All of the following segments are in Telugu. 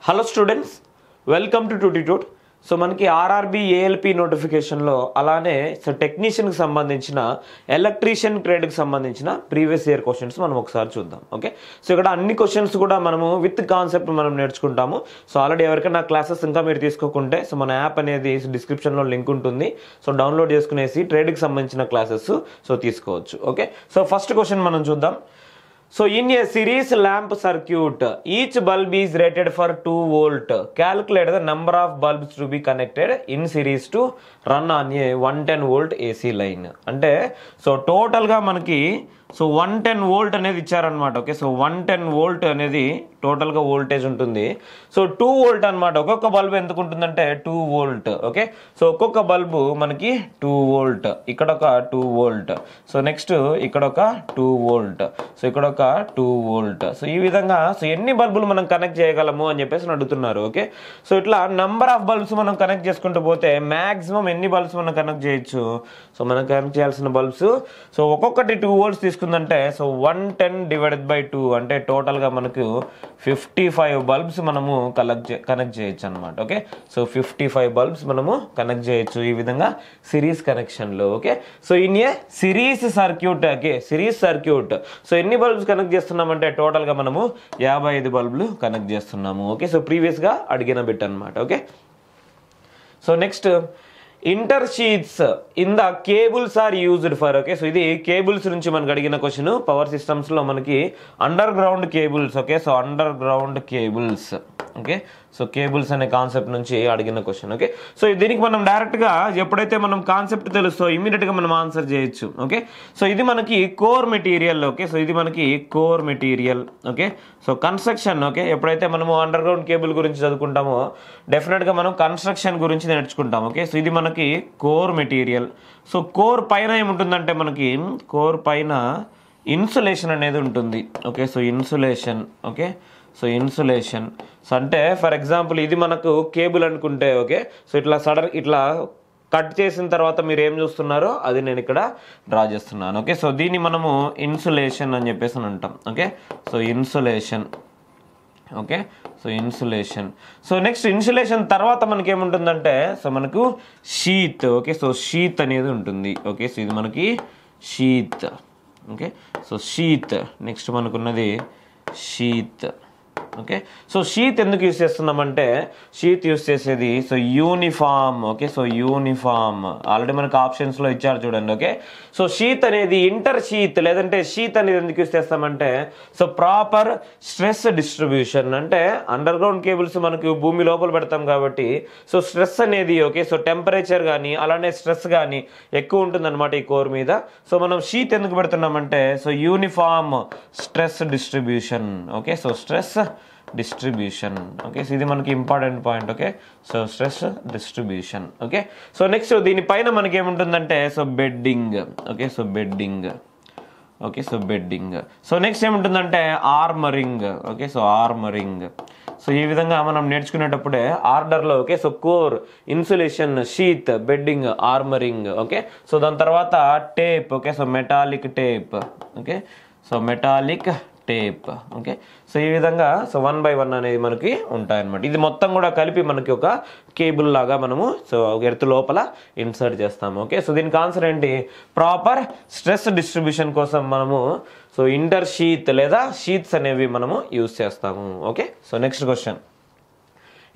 హలో స్టూడెంట్స్, వెల్కమ్ టు ట్యూటిట్యూడ్. సో మనకి ఆర్ఆర్బి ఏఎల్పి నోటిఫికేషన్లో అలానే సో టెక్నీషియన్కి సంబంధించిన ఎలక్ట్రీషియన్ ట్రేడ్కి సంబంధించిన ప్రీవియస్ ఇయర్ క్వశ్చన్స్ మనం ఒకసారి చూద్దాం. ఓకే, సో ఇక్కడ అన్ని క్వశ్చన్స్ కూడా మనము విత్ కాన్సెప్ట్ మనం నేర్చుకుంటాము. సో ఆల్రెడీ ఎవరికైనా క్లాసెస్ ఇంకా మీరు తీసుకోకుంటే సో మన యాప్ అనేది డిస్క్రిప్షన్లో లింక్ ఉంటుంది. సో డౌన్లోడ్ చేసుకునేసి ట్రేడ్కి సంబంధించిన క్లాసెస్ సో తీసుకోవచ్చు. ఓకే, సో ఫస్ట్ క్వశ్చన్ మనం చూద్దాం. So in a series lamp circuit, each bulb is rated for 2 volt. Calculate the number of bulbs to be connected in series to run on a 110 volt AC line. అంటే సో టోటల్గా మనకి సో 110 వోల్ట్ అనేది ఇచ్చారనమాట. ఓకే, సో 110 వోల్ట్ అనేది టోటల్గా వోల్టేజ్ ఉంటుంది. సో 2 వోల్ట్ అనమాట. ఒక్కొక్క బల్బు ఎందుకు ఉంటుందంటే 2 వోల్ట్. ఓకే, సో ఒక్కొక్క బల్బు మనకి 2 వోల్ట్, ఇక్కడ ఒక 2 వోల్ట్, సో నెక్స్ట్ ఇక్కడ ఒక 2 వోల్ట్, సో ఇక్కడ ఒక 2 వోల్ట్. సో ఈ విధంగా సో ఎన్ని బల్బులు మనం కనెక్ట్ చేయగలము అని చెప్పేసి అడుగుతున్నారు. ఓకే, సో ఇట్లా నంబర్ ఆఫ్ బల్బ్స్ మనం కనెక్ట్ చేసుకుంటూ పోతే మ్యాక్సిమం ఎన్ని బల్బ్స్ మనం కనెక్ట్ చేయొచ్చు. సో మనం కనెక్ట్ చేయాల్సిన బల్బ్స్ సో ఒక్కొక్కటి 2 వోల్ట్స్ తీసుకుందంటే సో 110 డివైడెడ్ బై 2 అంటే టోటల్గా మనకు 55 బల్బ్స్ మనము కనెక్ట్ చేయొచ్చు అనమాట. ఓకే, సో 55 బల్బ్స్ మనము కనెక్ట్ చేయొచ్చు ఈ విధంగా సిరీస్ కనెక్షన్లో. Okay, so in a series circuit, okay series circuit so ఎన్ని బల్బ్స్ కనెక్ట్ చేస్తున్నామంటే టోటల్గా మనము 55 బల్బులు కనెక్ట్ చేస్తున్నాము. ఓకే, సో ప్రీవియస్గా అడిగిన బిట్ అనమాట. Okay, so next intersheaths in the cables are used for. Okay, so ఇది కేబుల్స్ నుంచి మనకు అడిగిన క్వశ్చన్. పవర్ సిస్టమ్స్ లో మనకి underground cables. Okay, so underground cables. Okay, so cables అనే కాన్సెప్ట్ నుంచి అడిగిన క్వశ్చన్. ఓకే, సో దీనికి మనం డైరెక్ట్ గా ఎప్పుడైతే మనం కాన్సెప్ట్ తెలుస్తో ఇమీడియట్ గా మనం ఆన్సర్ చేయొచ్చు. ఓకే, సో ఇది మనకి కోర్ మెటీరియల్. ఓకే, సో ఇది మనకి core material. Okay, so construction. Okay, ఎప్పుడైతే మనము అండర్ గ్రౌండ్ కేబుల్ గురించి చదువుకుంటామో డెఫినెట్ గా మనం కన్స్ట్రక్షన్ గురించి నేర్చుకుంటాం. ఓకే, సో ఇది మనకి కోర్ మెటీరియల్. సో కోర్ పైన ఏముంటుందంటే మనకి కోర్ పైన ఇన్సులేషన్ అనేది ఉంటుంది. Okay, so insulation. Okay, so insulation. So అంటే ఫర్ ఎగ్జాంపుల్ ఇది మనకు కేబుల్ అనుకుంటే. ఓకే, సో ఇట్లా ఇట్లా కట్ చేసిన తర్వాత మీరు ఏం చూస్తున్నారో అది నేను ఇక్కడ డ్రా చేస్తున్నాను. ఓకే, సో దీన్ని మనము ఇన్సులేషన్ అని చెప్పేసి అంటాం. Okay, so insulation. Okay, so insulation. So next insulation తర్వాత మనకి ఏముంటుందంటే సో మనకు షీత్. ఓకే, సో షీత్ అనేది ఉంటుంది. ఓకే, సో ఇది మనకి sheath. Okay, so sheath. Next మనకున్నది షీత్. ఓకే, సో షీత్ ఎందుకు యూస్ చేస్తున్నామంటే షీత్ యూస్ చేసేది so uniform. Okay, so uniform already మనకు ఆప్షన్స్లో ఇచ్చారు చూడండి. ఓకే, సో షీత్ అనేది ఇంటర్ షీత్ లేదంటే షీత్ అనేది ఎందుకు యూస్ చేస్తామంటే సో ప్రాపర్ స్ట్రెస్ డిస్ట్రిబ్యూషన్. అంటే అండర్ గ్రౌండ్ కేబుల్స్ మనకు భూమి లోపల పెడతాం కాబట్టి సో స్ట్రెస్ అనేది ఓకే సో టెంపరేచర్ కానీ అలానే స్ట్రెస్ కానీ ఎక్కువ ఉంటుందన్నమాట ఈ కోర్ మీద. సో మనం షీత్ ఎందుకు పెడుతున్నామంటే so uniform stress distribution. Okay, so stress distribution. Okay, so ఇది మనకి important point. Okay, so stress distribution. Okay, so next దీనిపైన మనకి ఏముంటుందంటే so bedding. Okay, so bedding. Okay, so bedding. So next ఏముంటుందంటే armouring. Okay, so armouring. So ఈ విధంగా మనం నేర్చుకునేటప్పుడే ఆర్డర్లో. Okay, so core, insulation, sheath, bedding, armouring. Okay, so దాని తర్వాత tape. Okay, so metallic tape. Okay, so metallic tape. Okay, so ఈ విధంగా సో 1 by 1 అనేది మనకి ఉంటాయన్నమాట. ఇది మొత్తం కూడా కలిపి మనకి ఒక కేబుల్ లాగా మనము సో ఎర్త్ లోపల ఇన్సర్ట్ చేస్తాము. ఓకే, సో దీనికి ఆన్సర్ ఏంటి? ప్రాపర్ స్ట్రెస్ డిస్ట్రిబ్యూషన్ కోసం మనము సో ఇంటర్ షీత్ లేదా షీత్స్ అనేవి మనము యూజ్ చేస్తాము. Okay, so next question.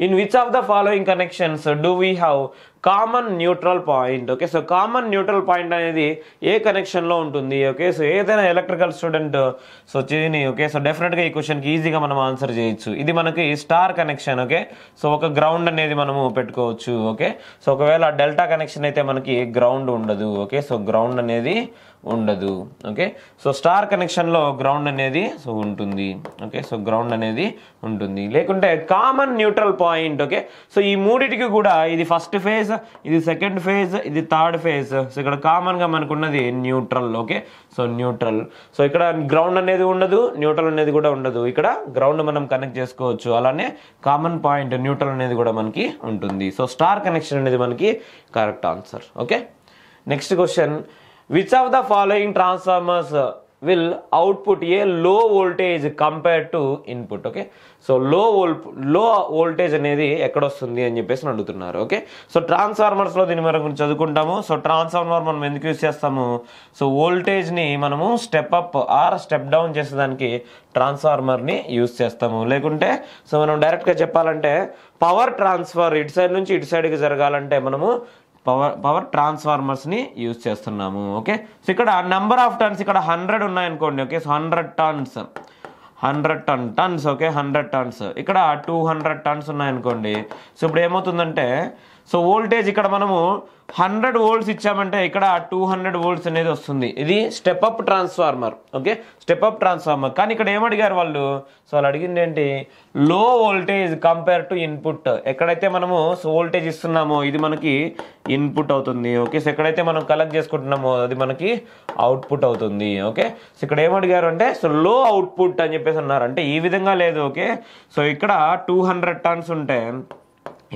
In which of the following connections do we have common neutral point? Okay, so common neutral point అనేది ఏ కనెక్షన్లో ఉంటుంది? ఓకే, సో ఏదైనా ఎలక్ట్రికల్ స్టూడెంట్ సో చేయని. ఓకే, సో డెఫినెట్గా ఈ క్వశ్చన్కి ఈజీగా మనం ఆన్సర్ చేయొచ్చు. ఇది మనకి స్టార్ కనెక్షన్. ఓకే, సో ఒక గ్రౌండ్ అనేది మనము పెట్టుకోవచ్చు. ఓకే, సో ఒకవేళ డెల్టా కనెక్షన్ అయితే మనకి గ్రౌండ్ ఉండదు. ఓకే, సో గ్రౌండ్ అనేది ఉండదు. ఓకే, సో స్టార్ కనెక్షన్లో గ్రౌండ్ అనేది సో ఉంటుంది. ఓకే, సో గ్రౌండ్ అనేది ఉంటుంది. లేకుంటే common neutral point. Okay, so ఈ మూడిటికి కూడా ఇది ఫస్ట్ ఫేజ్, ఇది సెకండ్ ఫేజ్, ఇది థర్డ్ ఫేజ్. సో ఇక్కడ కామన్గా మనకున్నది neutral. Okay, so neutral. So ఇక్కడ గ్రౌండ్ అనేది ఉండదు, న్యూట్రల్ అనేది కూడా ఉండదు. ఇక్కడ గ్రౌండ్ మనం కనెక్ట్ చేసుకోవచ్చు. అలానే కామన్ పాయింట్ న్యూట్రల్ అనేది కూడా మనకి ఉంటుంది. సో స్టార్ కనెక్షన్ అనేది మనకి correct answer. Okay, next question. Which of the following transformers will output a low voltage compared to input. Okay so లో వోల్టేజ్ అనేది ఎక్కడ వస్తుంది అని చెప్పేసి అడుగుతున్నారు. ఓకే సో ట్రాన్స్ఫార్మర్స్లో దీని మనం గురించి చదువుకుంటాము. సో ట్రాన్స్ఫార్మర్ మనం ఎందుకు యూజ్ చేస్తాము, సో వోల్టేజ్ని మనము step up or step down చేసేదానికి ట్రాన్స్ఫార్మర్ని యూజ్ చేస్తాము. లేకుంటే సో మనం డైరెక్ట్గా చెప్పాలంటే పవర్ ట్రాన్స్ఫర్ ఇటు సైడ్ నుంచి ఇటు సైడ్కి జరగాలంటే మనము పవర్ ట్రాన్స్ఫార్మర్స్ని యూజ్ చేస్తున్నాము. ఓకే సో ఇక్కడ నెంబర్ ఆఫ్ టర్న్స్ ఇక్కడ 100 ఉన్నాయనుకోండి. Okay so 100 turns. Okay 100 turns. ఇక్కడ 200 టన్స్ ఉన్నాయనుకోండి. సో ఇప్పుడు ఏమవుతుందంటే సో వోల్టేజ్ ఇక్కడ మనము 100 వోల్ట్స్ ఇచ్చామంటే ఇక్కడ 200 వోల్ట్స్ అనేది వస్తుంది. ఇది step up transformer. Okay step up transformer. కానీ ఇక్కడ ఏమడిగారు వాళ్ళు, సో వాళ్ళు అడిగింది ఏంటి, లో వోల్టేజ్ కంపేర్ టు ఇన్పుట్. ఎక్కడైతే మనము సో వోల్టేజ్ ఇస్తున్నామో ఇది మనకి ఇన్పుట్ అవుతుంది. ఓకే సో ఎక్కడైతే మనం కలెక్ట్ చేసుకుంటున్నామో అది మనకి అవుట్పుట్ అవుతుంది. ఓకే సో ఇక్కడ ఏమడిగారు అంటే సో లో అవుట్పుట్ అని చెప్పేసి అన్నారు. అంటే ఈ విధంగా లేదు. ఓకే సో ఇక్కడ 200 టన్స్ ఉంటే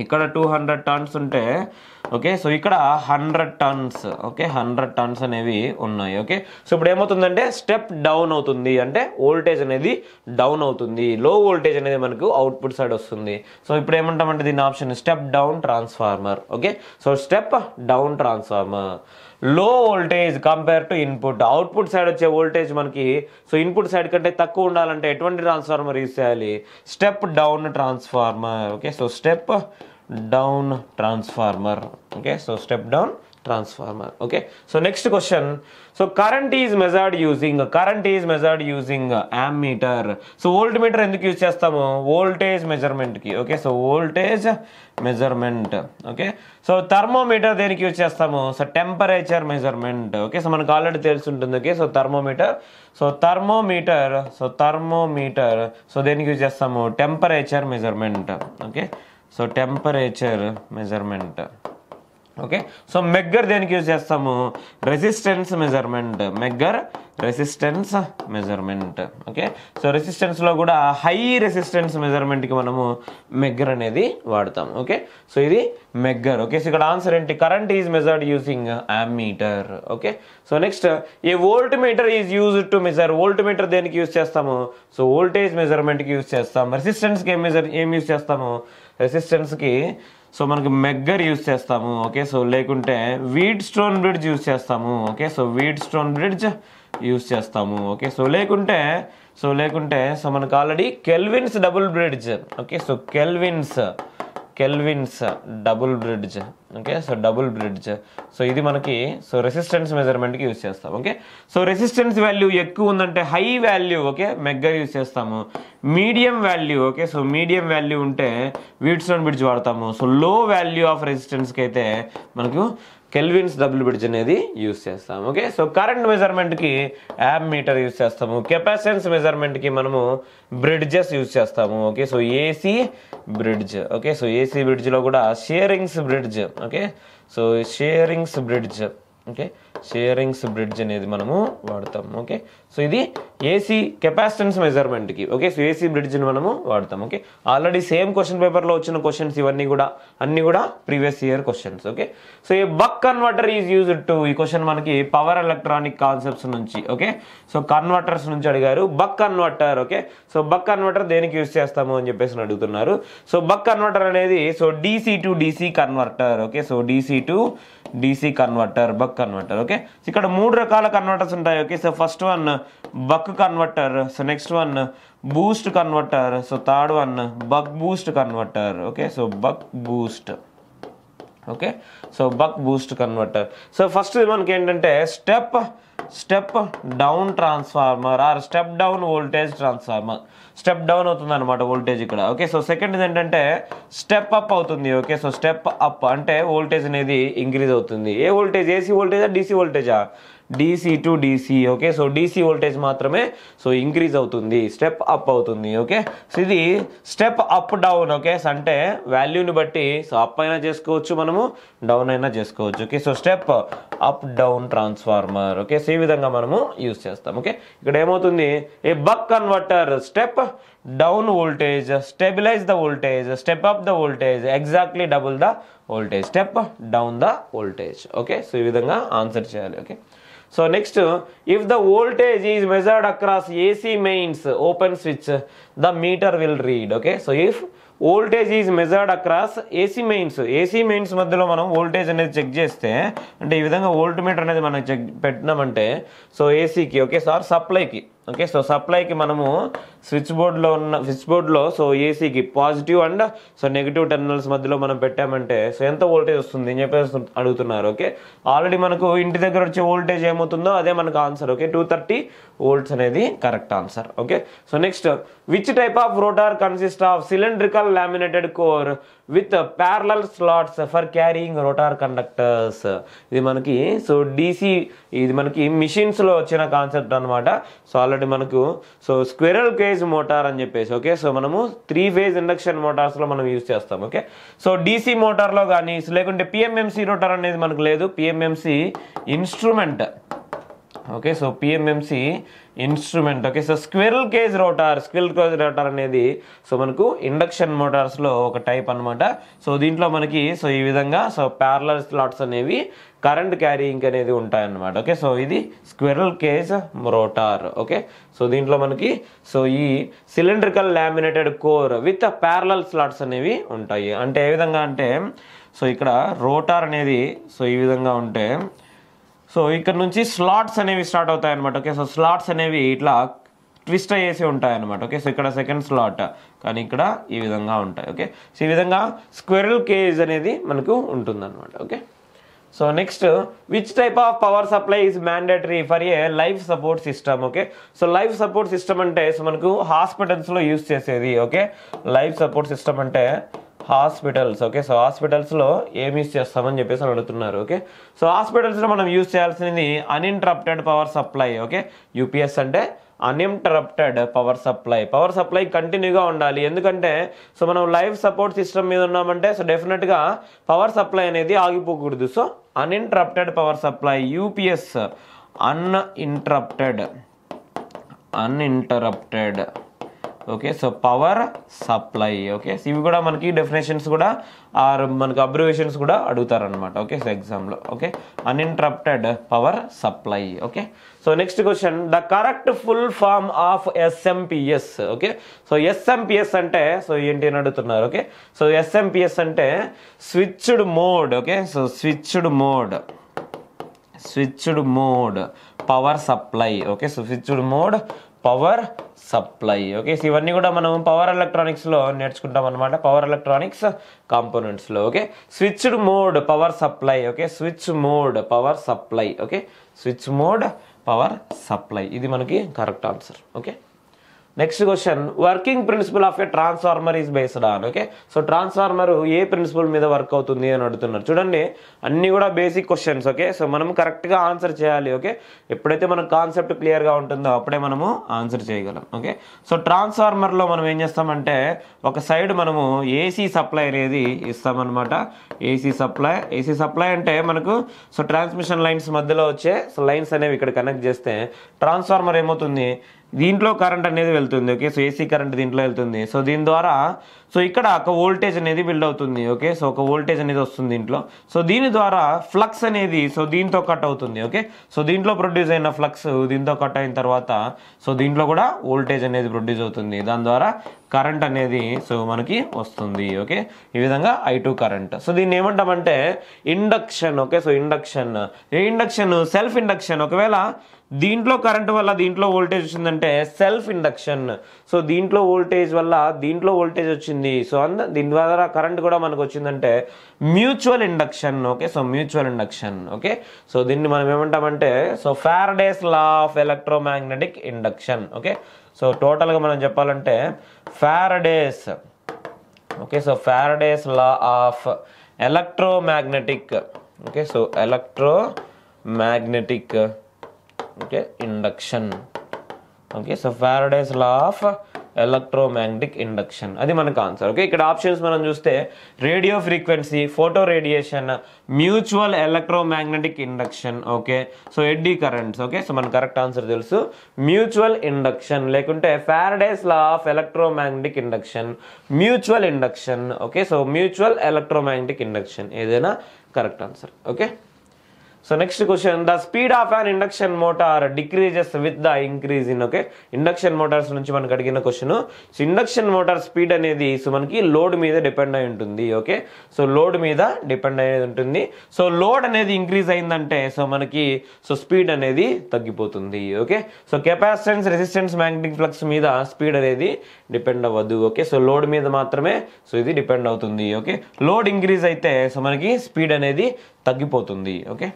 ఇక్కడ 200 టన్స్ ఉంటే ఓకే సో ఇక్కడ 100 టన్స్. ఓకే 100 టన్స్ అనేవి ఉన్నాయి. ఓకే సో ఇప్పుడు ఏమవుతుందంటే స్టెప్ డౌన్ అవుతుంది, అంటే వోల్టేజ్ అనేది డౌన్ అవుతుంది. లో వోల్టేజ్ అనేది మనకు అవుట్పుట్ సైడ్ వస్తుంది. సో ఇప్పుడు ఏమంటామంటే దీని option step down transformer. Okay so step down transformer. Low voltage compare to input. Output side వచ్చే వోల్టేజ్ మనకి సో ఇన్పుట్ సైడ్ కంటే తక్కువ ఉండాలంటే ఎటువంటి ట్రాన్స్ఫార్మర్ యూజ్ చేయాలి, step down transformer. Okay so step down transformer. Okay so step down transformer. Okay so next question. So current is measured using ammeter. So volt meter ఎందుకు యూజ్ చేస్తాము, వోల్టేజ్ మెజర్మెంట్కి. Okay so voltage measurement. Okay so thermometer దేనికి యూజ్ చేస్తాము, so temperature measurement. Okay so మనకు ఆల్రెడీ తెలిసి ఉంటుంది. ఓకే సో థర్మోమీటర్ సో దేనికి యూజ్ చేస్తాము, temperature measurement. Okay so temperature measurement. Okay so megger దేనికి యూజ్ చేస్తాము, resistance measurement. Measurement. Okay so రెసిస్టెన్స్లో కూడా హై రెసిస్టెన్స్ మెజర్మెంట్కి మనము మెగ్గర్ అనేది వాడతాం. ఓకే సో ఇది మెగ్గర్. ఓకే సో ఇక్కడ ఆన్సర్ ఏంటి, current is measured using ammeter. Okay so next, A volt meter is used to measure. Volt meter దేనికి యూజ్ చేస్తాము, సో వోల్టేజ్ మెజర్మెంట్కి యూజ్ చేస్తాం. రెసిస్టెన్స్కి ఏం యూజ్ చేస్తాము, రెసిస్టెన్స్కి సో మనకి మెగ్గర్ యూజ్ చేస్తాము. ఓకే సో లేకుంటే వీట్ స్టోన్ బ్రిడ్జ్ యూజ్ చేస్తాము. Okay so wheat stone bridge use చేస్తాము. ఓకే సో లేకుంటే సో మనకు already kelvins double bridge. Okay so Kelvin's double bridge. Okay so double bridge. So ఇది మనకి సో రెసిస్టెన్స్ మెజర్మెంట్కి యూజ్ చేస్తాం. ఓకే సో రెసిస్టెన్స్ వాల్యూ ఎక్కువ ఉందంటే high value okay megger use చేస్తాము. Medium value okay so medium value ఉంటే వీట్ స్టోన్ బ్రిడ్జ్ వాడతాము. సో లో వాల్యూ ఆఫ్ రెసిస్టెన్స్కి అయితే మనకు కెల్విన్స్ డబుల్ బ్రిడ్జ్ అనేది యూజ్ చేస్తాము. ఓకే సో కరెంట్ మెజర్మెంట్కి యామ్మీటర్ యూజ్ చేస్తాము. కెపాసిటెన్స్ మెజర్మెంట్కి మనము బ్రిడ్జెస్ యూజ్ చేస్తాము. Okay so AC bridge. Okay so AC బ్రిడ్జ్లో కూడా Schering's bridge. Okay so Schering's bridge. Okay Schering's bridge అనేది మనము వాడతాం. ఓకే సో ఇది ఏసీ కెపాసిటెన్స్ మెజర్మెంట్కి. ఓకే సో ఏసీ బ్రిడ్జ్ని మనము వాడతాం. ఓకే ఆల్రెడీ సేమ్ క్వశ్చన్ పేపర్లో వచ్చిన క్వశ్చన్స్ ఇవన్నీ కూడా అన్ని కూడా previous year questions. Okay so a buck converter is used to. ఈ క్వశ్చన్ మనకి పవర్ ఎలక్ట్రానిక్ కాన్సెప్ట్స్ నుంచి. ఓకే సో కన్వర్టర్స్ నుంచి అడిగారు. Buck converter. Okay so buck converter దేనికి యూజ్ చేస్తాము అని చెప్పేసి అడుగుతున్నారు. సో బక్ కన్వర్టర్ అనేది so DC to DC converter. Okay so DC to DC converter, buck converter. Okay ఇక్కడ 3 రకాల కన్వర్టర్స్ ఉంటాయి. Okay so first one buck converter, so next one boost converter, so third one buck boost converter. Okay so buck boost. Okay so buck boost converter. So first మనకి ఏంటంటే step down transformer or step down voltage transformer. Step down అవుతుంది అనమాట వోల్టేజ్ ఇక్కడ. ఓకే సో సెకండ్ ఏంటంటే స్టెప్ అప్ అవుతుంది. ఓకే సో స్టెప్ అప్ అంటే వోల్టేజ్ అనేది ఇంక్రీజ్ అవుతుంది. ఏ వోల్టేజ్, ఏసీ వోల్టేజా DC వోల్టేజా, DC to DC. Okay so DC voltage మాత్రమే సో ఇంక్రీజ్ అవుతుంది, స్టెప్ అప్ అవుతుంది. ఓకే సో ఇది స్టెప్ అప్ డౌన్. ఓకే అంటే వాల్యూని బట్టి సో అప్ అయినా చేసుకోవచ్చు, మనము డౌన్ అయినా చేసుకోవచ్చు. Okay so step up down transformer. Okay so ఈ విధంగా మనము యూజ్ చేస్తాం. ఓకే ఇక్కడ ఏమవుతుంది, a buck converter step down voltage, stabilize the voltage, step up the voltage, exactly double the voltage, step down the voltage. Okay so ఈ విధంగా ఆన్సర్ చేయాలి. Okay so next, if the voltage is measured across AC mains open switch the meter will read. Okay, so if voltage is measured across AC mains మధ్యలో మనం వోల్టేజ్ అనేది చెక్ చేస్తే, అంటే ఈ విధంగా వోల్ట్ మీటర్ అనేది మనం చెక్ పెట్టినామంటే, సో ఏసీకి ఓకే సార్ సప్లైకి, ఓకే సో సప్లైకి మనము స్విచ్ బోర్డ్లో సో ఏసీకి positive and so negative terminals మధ్యలో మనం పెట్టామంటే సో ఎంత వోల్టేజ్ వస్తుంది అని చెప్పేసి అడుగుతున్నారు. ఓకే, ఆల్రెడీ మనకు ఇంటి దగ్గర వచ్చే వోల్టేజ్ ఏమవుతుందో అదే మనకు ఆన్సర్. ఓకే, 230 volts అనేది correct answer. Okay, so next, which type of rotor consist of cylindrical laminated core with parallel slots for carrying rotor conductors. ఇది మనకి సో డీసీ, ఇది మనకి మిషన్స్ లో వచ్చిన కాన్సెప్ట్ అనమాట. సో ఆల్రెడీ మనకు సో స్క్విరల్ కేజ్ మోటార్ అని చెప్పేసి, ఓకే సో మనము 3 phase ఇండక్షన్ మోటార్స్ లో మనం యూజ్ చేస్తాం. ఓకే, సో డీసీ మోటార్ లో కానీ లేకుంటే పిఎంఎంసి రోటార్ అనేది మనకు లేదు, PMMC instrument. Okay, so PMMC instrument. Okay, so squirrel cage rotor అనేది సో మనకు ఇండక్షన్ మోటార్స్ లో ఒక టైప్ అనమాట. సో దీంట్లో మనకి సో ఈ విధంగా సో ప్యారలల్ స్లాట్స్ అనేవి కరెంట్ క్యారీయింగ్ అనేది ఉంటాయన్నమాట. ఓకే, సో ఇది squirrel cage rotor. Okay, so దీంట్లో మనకి సో ఈ cylindrical laminated core with parallel slots అనేవి ఉంటాయి. అంటే ఏ విధంగా అంటే, సో ఇక్కడ రోటార్ అనేది సో ఈ విధంగా ఉంటే, సో ఇక్కడ నుంచి స్లాట్స్ అనేవి స్టార్ట్ అవుతాయి అనమాట. ఓకే, సో స్లాట్స్ అనేవి ఇట్లా ట్విస్ట్ అయ్యేసి ఉంటాయి అనమాట. ఓకే, సో ఇక్కడ సెకండ్ స్లాట్, కానీ ఇక్కడ ఈ విధంగా ఉంటాయి. ఓకే, సో ఈ విధంగా స్క్విరల్ కేజ్ అనేది మనకు ఉంటుంది అనమాట. Okay, so next, which type of power supply is mandatory for a life support system. Okay, so life support system అంటే సో మనకు హాస్పిటల్స్ లో యూజ్ చేసేది. ఓకే, లైఫ్ సపోర్ట్ సిస్టమ్ అంటే హాస్పిటల్స్. ఓకే, సో హాస్పిటల్స్ లో ఏం యూజ్ చేస్తామని చెప్పేసి అడుగుతున్నారు. ఓకే, సో హాస్పిటల్స్ లో మనం యూజ్ చేయాల్సింది uninterrupted power supply. Okay, UPS అంటే అన్ఇంటరప్టెడ్ పవర్ సప్లై కంటిన్యూగా ఉండాలి. ఎందుకంటే సో మనం లైఫ్ సపోర్ట్ సిస్టమ్ మీద ఉన్నామంటే సో డెఫినెట్ గా పవర్ సప్లై అనేది ఆగిపోకూడదు. So uninterrupted power supply, UPS uninterrupted. Okay, so power supply. Okay, so ఇవి కూడా మనకి డెఫినేషన్స్ కూడా ఆర్ మనకి అబ్రివేషన్స్ కూడా అడుగుతారనమాట. ఓకే, సో ఎగ్జామ్లో. Okay, uninterrupted power supply. Okay, so next question, the correct full form of SMPS. Okay, so SMPS అంటే సో ఏంటి అని అడుగుతున్నారు. ఓకే, సో ఎస్ఎంపిఎస్ అంటే switched mode. Okay, so switched mode power supply. Okay, so switched mode power supply. Okay, so ఇవన్నీ కూడా మనం పవర్ ఎలక్ట్రానిక్స్ లో నేర్చుకుంటాం అనమాట, పవర్ ఎలక్ట్రానిక్స్ కాంపోనెంట్స్ లో. Okay, switched mode power supply. Okay, switch mode power supply. Okay, switch mode power supply, ఇది మనకి correct answer. Okay, next question, working principle of a transformer is based on. Okay, so transformer a principle మీద వర్క్ అవుతుంది అని అడుగుతున్నారు. చూడండి, అన్ని కూడా బేసిక్ క్వశ్చన్స్. ఓకే, సో మనం కరెక్ట్ గా ఆన్సర్ చేయాలి. ఓకే, ఎప్పుడైతే మనకు కాన్సెప్ట్ క్లియర్ గా ఉంటుందో అప్పుడే మనము ఆన్సర్ చేయగలం. ఓకే, సో ట్రాన్స్ఫార్మర్ లో మనం ఏం చేస్తామంటే ఒక సైడ్ మనము ఏసీ సప్లై అనేది ఇస్తామన్నమాట. ఏసీ సప్లై అంటే మనకు సో ట్రాన్స్మిషన్ లైన్స్ మధ్యలో వచ్చే సో లైన్స్ అనేవి ఇక్కడ కనెక్ట్ చేస్తే ట్రాన్స్ఫార్మర్ ఏమవుతుంది, దీంట్లో కరెంట్ అనేది వెళ్తుంది. ఓకే, సో ఏసీ కరెంట్ దీంట్లో వెళ్తుంది. సో దీని ద్వారా సో ఇక్కడ ఒక వోల్టేజ్ అనేది బిల్డ్ అవుతుంది. ఓకే, సో ఒక వోల్టేజ్ అనేది వస్తుంది దీంట్లో. సో దీని ద్వారా ఫ్లక్స్ అనేది సో దీంతో కట్ అవుతుంది. ఓకే, సో దీంట్లో ప్రొడ్యూస్ అయిన ఫ్లక్స్ దీంతో కట్ అయిన తర్వాత సో దీంట్లో కూడా వోల్టేజ్ అనేది ప్రొడ్యూస్ అవుతుంది. దాని ద్వారా కరెంట్ అనేది సో మనకి వస్తుంది. ఓకే, ఈ విధంగా I2 కరెంట్. సో దీన్ని ఏమంటామంటే induction. Okay, so induction self induction. ఒకవేళ దీంట్లో కరెంట్ వల్ల దీంట్లో వోల్టేజ్ వచ్చిందంటే సెల్ఫ్ ఇండక్షన్. సో దీంట్లో వోల్టేజ్ వల్ల దీంట్లో వోల్టేజ్ వచ్చింది, సో దీని ద్వారా కరెంట్ కూడా మనకు వచ్చిందంటే mutual induction. Okay, so mutual induction. Okay, so దీన్ని మనం ఏమంటామంటే so Faraday's law of electromagnetic induction. Okay, so total గా మనం చెప్పాలంటే Faraday's. Okay, so Faraday's law of electromagnetic. Okay, so electromagnetic okay induction. Okay, so Faraday's law of electromagnetic induction, అది మనకు ఆన్సర్. ఓకే, ఇక్కడ ఆప్షన్స్ మనం చూస్తే radio frequency, photo radiation, mutual electromagnetic induction. Okay, so eddy currents. Okay, so మన కరెక్ట్ ఆన్సర్ తెలుసు మ్యూచువల్ ఇండక్షన్, లేకుంటే Faraday's law of electromagnetic induction, mutual induction. Okay, so mutual electromagnetic induction ఏదైనా correct answer. Okay, So next question, the speed of an induction motor decreases with the increase in, okay, induction motors నుంచి మనకు అడిగిన question. So induction motor speed అనేది సో మనకి లోడ్ మీద డిపెండ్ అయి ఉంటుంది. ఓకే, సో లోడ్ మీద డిపెండ్ అయ్యేది ఉంటుంది. సో లోడ్ అనేది ఇంక్రీజ్ అయిందంటే సో మనకి సో స్పీడ్ అనేది తగ్గిపోతుంది. Okay, so capacitance, resistance, magnetic flux మీద స్పీడ్ అనేది డిపెండ్ అవ్వదు. ఓకే, సో లోడ్ మీద మాత్రమే సో ఇది డిపెండ్ అవుతుంది. ఓకే, లోడ్ ఇంక్రీజ్ అయితే సో మనకి స్పీడ్ అనేది తగ్గిపోతుంది. Okay,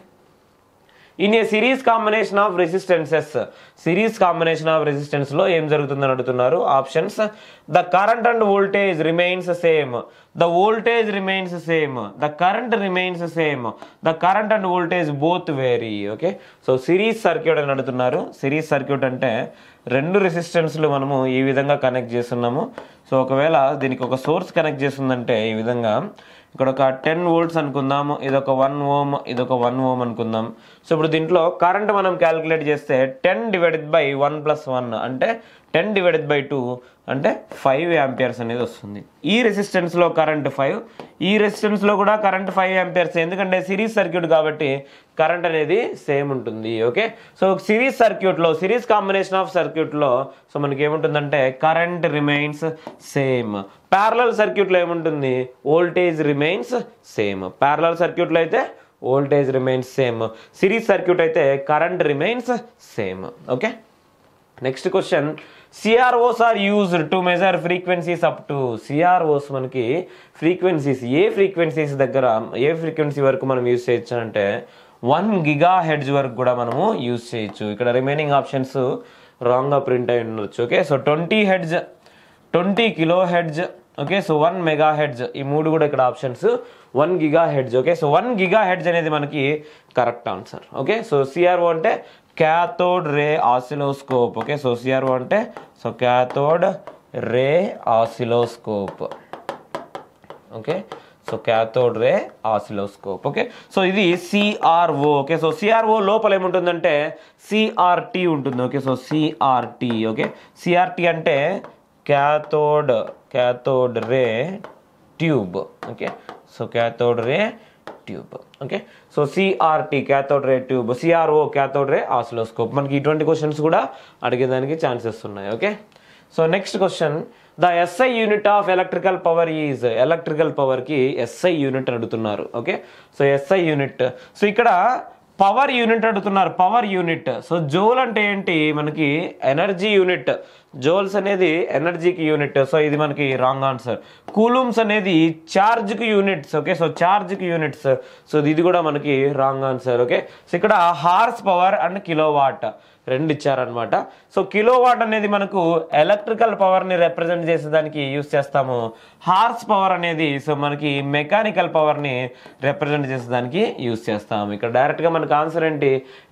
in a series combination of resistances, series combination of resistance లో ఏం జరుగుతుందని అడుగుతున్నారు. Options, the current and voltage remains same, the voltage remains same, the current remains same, the current and voltage both vary. Okay, so series circuit అని అడుగుతున్నారు. సిరీస్ సర్క్యూట్ అంటే రెండు రెసిస్టెన్స్లు మనము ఈ విధంగా కనెక్ట్ చేస్తున్నాము. సో ఒకవేళ దీనికి ఒక సోర్స్ కనెక్ట్ చేస్తుందంటే ఈ విధంగా ఇక్కడ ఒక 10 volts అనుకుందాము, ఇదొక 1 ohm, ఇదొక 1 ohm అనుకుందాం. సో ఇప్పుడు దీంట్లో కరెంట్ మనం క్యాలిక్యులేట్ చేస్తే 10 divided by 1 plus 1 అంటే 10 divided by 2 అంటే 5 amperes అనేది వస్తుంది. ఈ రెసిస్టెన్స్ లో కరెంట్ 5, ఈ రెసిస్టెన్స్ లో కూడా కరెంట్ 5 amperes, ఎందుకంటే సిరీస్ సర్క్యూట్ కాబట్టి కరెంట్ అనేది సేమ్ ఉంటుంది. ఓకే, సో సిరీస్ సర్క్యూట్ లో, సిరీస్ కాంబినేషన్ ఆఫ్ సర్క్యూట్ లో సో మనకి ఏముంటుందంటే current remains same. Parallel circuit లో ఏముంటుంది, voltage remains same. Parallel circuit లో అయితే voltage remains same, series circuit అయితే current remains same. Okay, next question, CROs are used to measure frequencies up to, CROs మనకి ఫ్రీక్వెన్సీస్, ఏ ఫ్రీక్వెన్సీస్ దగ్గర, ఏ ఫ్రీక్వెన్సీ వరకు మనం యూజ్ చేయొచ్చు అంటే 1 GHz వరకు కూడా మనము యూజ్ చేయొచ్చు. ఇక్కడ రిమైనింగ్ ఆప్షన్స్ రాంగ్ గా ప్రింట్ అయి ఉండొచ్చు. Okay, so 20 Hz, 20 kHz, okay, so 1 MHz, ఈ మూడు కూడా ఇక్కడ options 1 GHz. Okay, so 1 GHz అనేది మనకి correct answer. Okay, so CRO అంటే cathode ray oscilloscope. Okay, so CRO అంటే so cathode ray oscilloscope. Okay, so cathode ray oscilloscope. Okay, so ఇది CRO. ఓకే, సో CRO లోపల ఏముంటుందంటే CRT ఉంటుంది. Okay, so CRT. Okay, CRT అంటే cathode ray tube. Okay, so cathode ray tube. Okay, so CRT cathode ray tube, CRO cathode ray oscilloscope. మనకి ఇటువంటి క్వశ్చన్స్ కూడా అడిగేదానికి ఛాన్సెస్ ఉన్నాయి. Okay, so next question, the SI unit of electrical power is, electrical power కి SI యూనిట్ అడుగుతున్నారు. Okay, so SI unit, so ఇక్కడ పవర్ యూనిట్ అడుగుతున్నారు. పవర్ యూనిట్, సో జోల్ అంటే ఏంటి, మనకి ఎనర్జీ యూనిట్. జోల్స్ అనేది ఎనర్జీకి యూనిట్, సో ఇది మనకి రాంగ్ ఆన్సర్. కూలూమ్స్ అనేది ఛార్జ్కి యూనిట్స్. ఓకే, సో ఛార్జ్కి యూనిట్స్, సో ఇది కూడా మనకి రాంగ్ ఆన్సర్. ఓకే, సో ఇక్కడ హార్స్ పవర్ అండ్ కిలోవాట్ రెండు ఇచ్చారనమాట. సో కిలోవాట్ అనేది మనకు ఎలక్ట్రికల్ పవర్ ని రిప్రజెంట్ చేసేదానికి యూస్ చేస్తాము. హార్స్ పవర్ అనేది సో మనకి మెకానికల్ పవర్ ని రిప్రజెంట్ చేసేదానికి యూస్ చేస్తాము. ఇక్కడ డైరెక్ట్ గా మనకు ఆన్సర్ ఏంటి,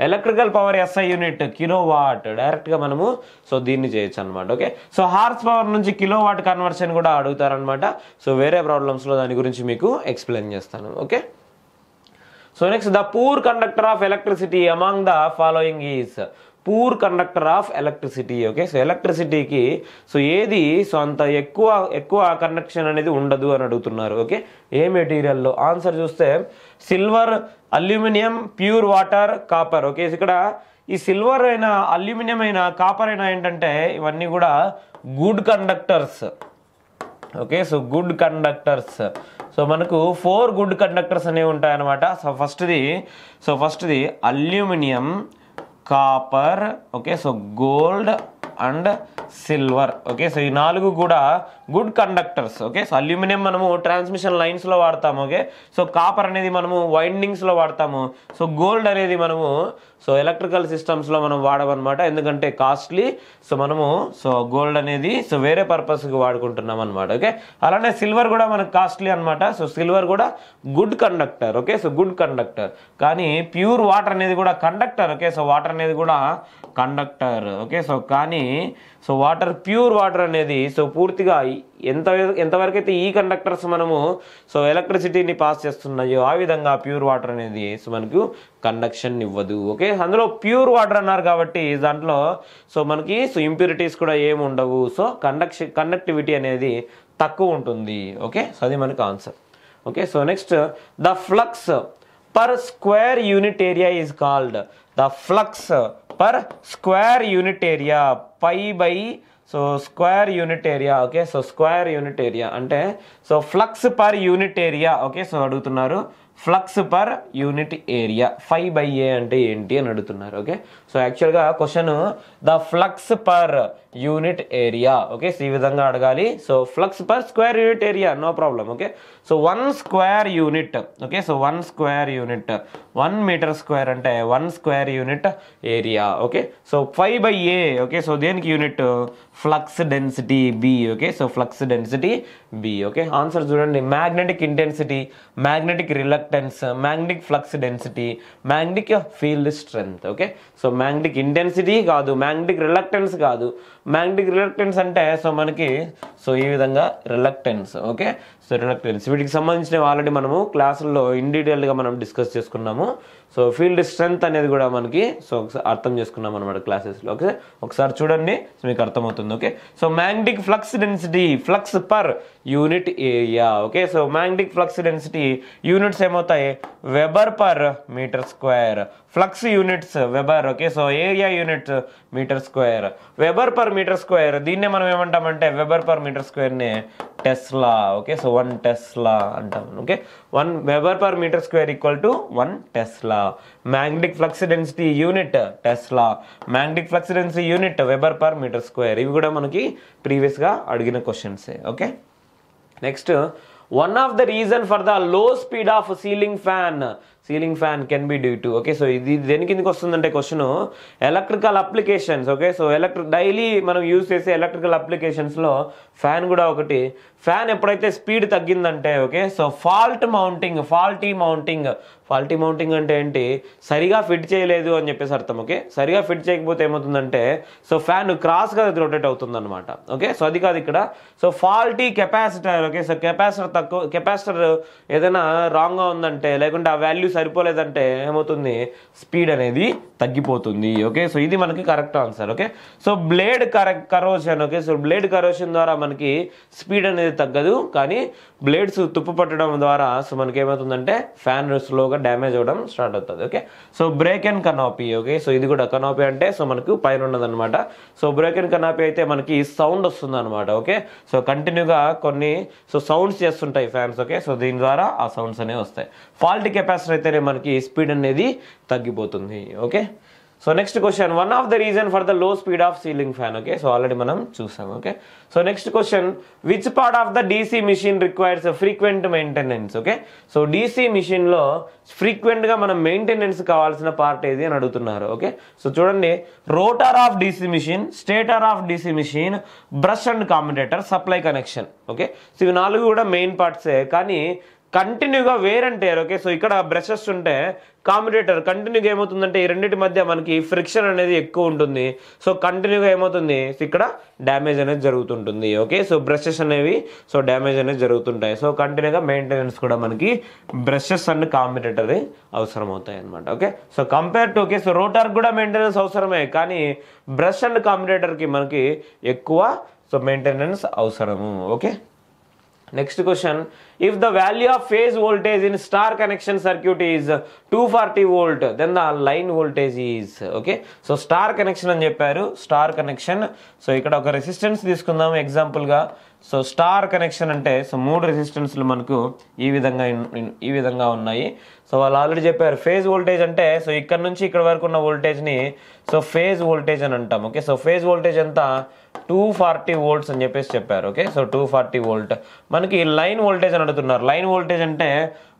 electrical power SI unit kilowatt, direct గా మనము సో దీన్ని చేయొచ్చు అనమాట. ఓకే, సో హార్స్ పవర్ నుంచి కిలోవాట్ కన్వర్షన్ కూడా అడుగుతారనమాట. సో వేరే ప్రాబ్లమ్స్ లో దాని గురించి మీకు ఎక్స్ప్లెయిన్ చేస్తాను. Okay, so next, the poor conductor of electricity among the following is, poor conductor of electricity. Okay, so ఎలక్ట్రిసిటీకి సో ఏది సో అంత ఎక్కువ కండక్షన్ అనేది ఉండదు అని అడుగుతున్నారు. ఓకే, ఏ మెటీరియల్లో, ఆన్సర్ చూస్తే silver, aluminium, pure water, copper. Okay, ఇక్కడ ఈ సిల్వర్ అయినా, అల్యూమినియం అయినా, కాపర్ అయినా ఏంటంటే ఇవన్నీ కూడా good conductors. Okay, so good conductors. So మనకు 4 గుడ్ కండక్టర్స్ అనేవి ఉంటాయన్నమాట. సో ఫస్ట్ది aluminium, copper, okay, so gold and silver. Okay, so ఈ 4 కూడా good conductors. Okay, so aluminium మనము ట్రాన్స్మిషన్ లైన్స్ లో వాడతాము. ఓకే, సో కాపర్ అనేది మనము వైండింగ్స్ లో వాడతాము. సో గోల్డ్ అనేది మనము సో ఎలక్ట్రికల్ సిస్టమ్స్ లో మనం వాడమన్నమాట, ఎందుకంటే కాస్ట్లీ. సో మనము సో గోల్డ్ అనేది సో వేరే పర్పస్ కి వాడుకుంటున్నాం అనమాట. ఓకే, అలానే సిల్వర్ కూడా మనకు కాస్ట్లీ అనమాట. సో సిల్వర్ కూడా good conductor. Okay, so good conductor. కానీ ప్యూర్ వాటర్ అనేది కూడా కండక్టర్. ఓకే, సో వాటర్ అనేది కూడా కండక్టర్. ఓకే, సో కానీ సో వాటర్, ప్యూర్ వాటర్ అనేది సో పూర్తిగా ఎంతవరకు అయితే ఈ కండక్టర్స్ మనము సో ఎలక్ట్రిసిటీని పాస్ చేస్తున్నాయో ఆ విధంగా ప్యూర్ వాటర్ అనేది సో మనకు కండక్షన్ ఇవ్వదు. ఓకే, అందులో ప్యూర్ వాటర్ అన్నారు కాబట్టి దాంట్లో సో మనకి సో ఇంప్యూరిటీస్ కూడా ఏమి ఉండవు. సో కండక్టివిటీ అనేది తక్కువ ఉంటుంది. ఓకే, సో అది మనకు answer. Okay, so next, the flux per square unit area is called the flux per square unit area pi by so square unit area. Okay, so square unit area అంటే so flux per unit area. Okay, so అడుగుతున్నారు flux per unit area 5/A అంటే ఏంటి అని అడుగుతున్నారు. ఓకే, సో యాక్చువల్గా question the flux per unit area. Okay, so ఈ విధంగా అడగాలి. So flux per square unit area, no problem. Okay, so 1 square unit. Okay, so 1 square unit 1 metre square అంటే 1 square unit area. Okay, so 5/A. Okay, so దేనికి unit? Flux density B. Okay, so flux density B. Okay, answer చూడండి. Magnetic intensity, magnetic reluctance, magnetic flux density, magnetic field strength. Okay, so magnetic intensity కాదు, మ్యాగ్నెటిక్ రిలక్టెన్స్ కాదు. మ్యాగ్నెటిక్ రిలక్టెన్స్ అంటే సో మనకి సో ఈ విధంగా రిలక్టెన్స్. ఓకే, సో రిలక్టెన్స్ వీటికి సంబంధించినవి ఆల్రెడీ మనము క్లాసుల్లో ఇన్ డీటెయిల్గా మనం డిస్కస్ చేసుకున్నాము. సో ఫీల్డ్ స్ట్రెంగ్త్ అనేది కూడా మనకి సో అర్థం చేసుకున్నాం అనమాట క్లాసెస్లో. ఓకే, ఒకసారి చూడండి, సో మీకు అర్థమవుతుంది. Okay, so magnetic flux density, flux per unit area. Okay, so magnetic flux density units ఏమవుతాయి? Weber per metre square. Flux units weber. Okay, so area unit metre square. Weber per metre square దీన్నే మనం ఏమంటామంటే వెబర్ పర్ మీటర్ స్క్వేర్ని టెస్లా. ఓకే, సో 1 టెస్లా అంటాం. Okay, 1 weber per metre square equal to 1 tesla. Magnetic flux density unit tesla, magnetic flux density unit weber per metre square. ఇవి కూడా మనకి ప్రీవియస్గా అడిగిన క్వశ్చన్సే. Okay, next one of the reason for the low speed of ceiling fan can be due to. Okay, so ఇది దేని కిందకి వస్తుందంటే question electrical applications. Okay, so daily మనం యూజ్ చేసే ఎలక్ట్రికల్ అప్లికేషన్స్లో ఫ్యాన్ కూడా ఒకటి. ఫ్యాన్ ఎప్పుడైతే స్పీడ్ తగ్గిందంటే ఓకే, సో ఫాల్టీ మౌంటింగ్ అంటే ఏంటి? సరిగా ఫిట్ చేయలేదు అని చెప్పేసి అర్థం. ఓకే, సరిగా ఫిట్ చేయకపోతే ఏమవుతుందంటే సో ఫ్యాన్ క్రాస్గా రొటేట్ అవుతుంది అనమాట. ఓకే, సో అది కాదు ఇక్కడ. So faulty capacitor. Okay, so capacitor ఏదైనా రాంగ్గా ఉందంటే లేకుంటే ఆ వాల్యూ సరిపోలేదంటే ఏమవుతుంది? స్పీడ్ అనేది తగ్గిపోతుంది. ఓకే, సో ఇది మనకి correct answer. Okay, so blade corrosion. Okay, so blade corrosion ద్వారా మనకి స్పీడ్ అనేది తగ్గదు, కానీ బ్లేడ్స్ తుప్పు పట్టడం ద్వారా సో మనకి ఏమవుతుందంటే ఫ్యాన్ స్లోగా డ్యామేజ్ అవ్వడం స్టార్ట్ అవుతుంది. Okay, so break and canopy. Okay, so ఇది కూడా కనాపీ అంటే సో మనకు పైన ఉన్నదన్నమాట. సో బ్రేక్ అండ్ కనాపీ అయితే మనకి సౌండ్ వస్తుంది అనమాట. ఓకే, సో కంటిన్యూగా కొన్ని సో సౌండ్స్ చేస్తుంటాయి ఫ్యాన్స్. ఓకే, సో దీని ద్వారా ఆ సౌండ్స్ అనేవి వస్తాయి. ఫాల్టీ కెపాసిటర్ అయితేనే మనకి స్పీడ్ అనేది తగ్గిపోతుంది. Okay, so next question one of the reason for the low speed of ceiling fan. Okay, so already మనం చూసాం. Okay, so next question which part of the DC machine requires frequent maintenance. Okay, so DC మిషన్లో ఫ్రీక్వెంట్గా మనం మెయింటెనెన్స్ కావాల్సిన పార్ట్ ఏది అని అడుగుతున్నారు. ఓకే, సో చూడండి, rotor of DC machine, stator of DC machine, brush and commutator, supply connection. Okay, so ఇవి 4 కూడా మెయిన్ పార్ట్సే, కానీ కంటిన్యూగా wear and tear. Okay, so ఇక్కడ బ్రషెస్ ఉంటే కామ్యుటేటర్ కంటిన్యూగా ఏమవుతుందంటే ఈ రెండింటి మధ్య మనకి ఫ్రిక్షన్ అనేది ఎక్కువ ఉంటుంది. సో కంటిన్యూగా ఏమవుతుంది? ఇక్కడ డ్యామేజ్ అనేది జరుగుతుంటుంది. ఓకే, సో బ్రషెస్ అనేవి సో డ్యామేజ్ అనేది జరుగుతుంటాయి. సో కంటిన్యూగా మెయింటెనెన్స్ కూడా మనకి బ్రషెస్ అండ్ కామ్యుటేటర్ అవసరం అవుతాయి అనమాట. Okay, so compare to okay, so rotor కూడా మెయింటెనెన్స్ అవసరమే, కానీ బ్రష్ అండ్ కామ్యుటేటర్కి మనకి ఎక్కువ సో మెయింటెనెన్స్ అవసరము. Okay, next question if the value of phase voltage in star connection circuit is 240 volt then the line voltage is. okay, so star connection అని చెప్పారు. స్టార్ కనెక్షన్, సో ఇక్కడ ఒక రెసిస్టెన్స్ తీసుకుందాం ఎగ్జాంపుల్ గా. సో స్టార్ కనెక్షన్ అంటే సో 3 రెసిస్టెన్స్లు మనకు ఈ విధంగా ఉన్నాయి. సో వాళ్ళు ఆల్రెడీ చెప్పారు ఫేజ్ వోల్టేజ్ అంటే సో ఇక్కడ నుంచి ఇక్కడ వరకు ఉన్న వోల్టేజ్ని సో ఫేజ్ వోల్టేజ్ అని అంటాం. ఓకే, సో ఫేజ్ వోల్టేజ్ ఎంత? 240 volts అని చెప్పేసి చెప్పారు. Okay, so 240 volt. మనకి లైన్ వోల్టేజ్ అని అడుగుతున్నారు. లైన్ వోల్టేజ్ అంటే